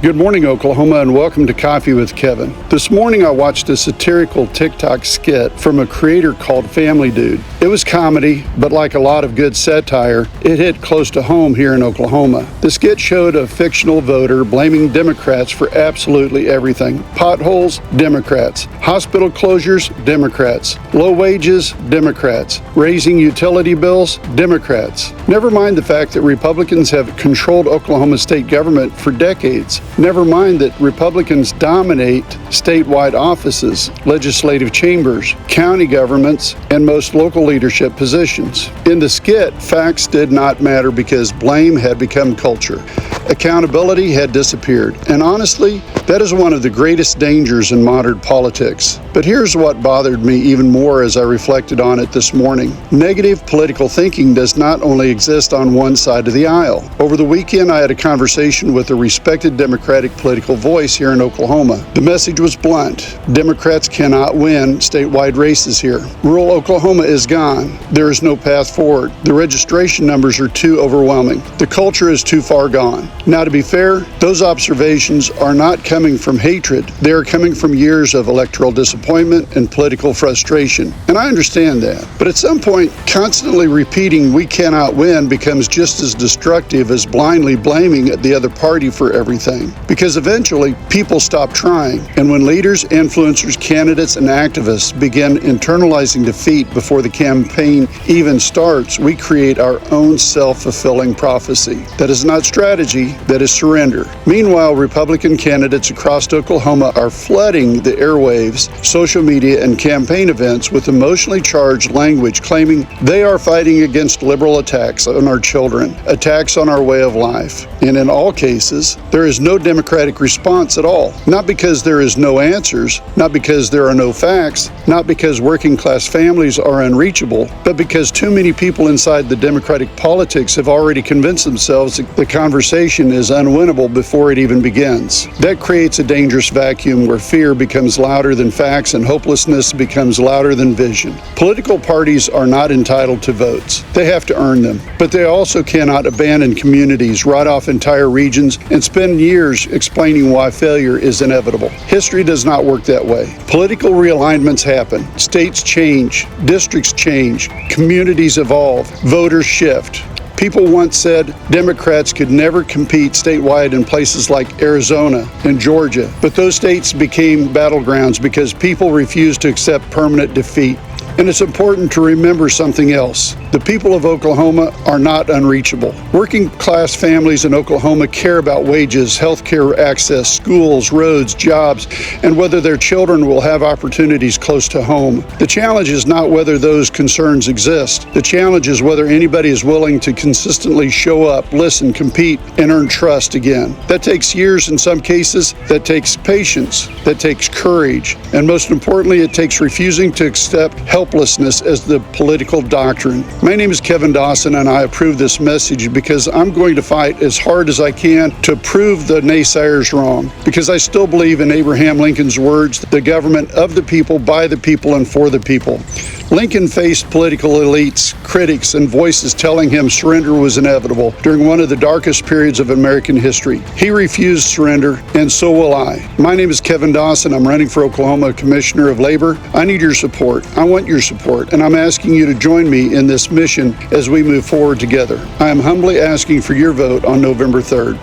Good morning, Oklahoma, and welcome to Coffee with Kevin. This morning I watched a satirical TikTok skit from a creator called Family Dude. It was comedy, but like a lot of good satire, it hit close to home here in Oklahoma. The skit showed a fictional voter blaming Democrats for absolutely everything. Potholes, Democrats. Hospital closures, Democrats. Low wages, Democrats. Raising utility bills, Democrats. Never mind the fact that Republicans have controlled Oklahoma state government for decades. Never mind that Republicans dominate statewide offices, legislative chambers, county governments, and most local leadership positions. In the skit, facts did not matter because blame had become culture. Accountability had disappeared. And honestly, that is one of the greatest dangers in modern politics. But here's what bothered me even more as I reflected on it this morning. Negative political thinking does not only exist on one side of the aisle. Over the weekend, I had a conversation with a respected Democratic political voice here in Oklahoma. The message was blunt. Democrats cannot win statewide races here. Rural Oklahoma is gone. There is no path forward. The registration numbers are too overwhelming. The culture is too far gone. Now, to be fair, those observations are not coming from hatred. They are coming from years of electoral disappointment and political frustration. And I understand that. But at some point, constantly repeating "we cannot win" becomes just as destructive as blindly blaming the other party for everything. Because eventually, people stop trying. And when leaders, influencers, candidates, and activists begin internalizing defeat before the campaign even starts, we create our own self-fulfilling prophecy. That is not strategy. That is surrender. Meanwhile, Republican candidates across Oklahoma are flooding the airwaves, social media, and campaign events with emotionally charged language claiming they are fighting against liberal attacks on our children, attacks on our way of life. And in all cases, there is no democratic response at all. Not because there is no answers, not because there are no facts, not because working class families are unreachable, but because too many people inside the Democratic politics have already convinced themselves that the conversation is unwinnable before it even begins. That creates a dangerous vacuum where fear becomes louder than facts and hopelessness becomes louder than vision. Political parties are not entitled to votes. They have to earn them. But they also cannot abandon communities, write off entire regions, and spend years explaining why failure is inevitable. History does not work that way. Political realignments happen. States change. Districts change. Communities evolve. Voters shift. People once said Democrats could never compete statewide in places like Arizona and Georgia, but those states became battlegrounds because people refused to accept permanent defeat. And it's important to remember something else. The people of Oklahoma are not unreachable. Working class families in Oklahoma care about wages, health care access, schools, roads, jobs, and whether their children will have opportunities close to home. The challenge is not whether those concerns exist. The challenge is whether anybody is willing to consistently show up, listen, compete, and earn trust again. That takes years in some cases. That takes patience. That takes courage. And most importantly, it takes refusing to accept helplessness as the political doctrine. My name is Kevin Dawson, and I approve this message because I'm going to fight as hard as I can to prove the naysayers wrong. Because I still believe in Abraham Lincoln's words, the government of the people, by the people, and for the people. Lincoln faced political elites, critics, and voices telling him surrender was inevitable during one of the darkest periods of American history. He refused surrender, and so will I. My name is Kevin Dawson. I'm running for Oklahoma Commissioner of Labor. I need your support. I want your support, and I'm asking you to join me in this mission as we move forward together. I am humbly asking for your vote on November 3rd.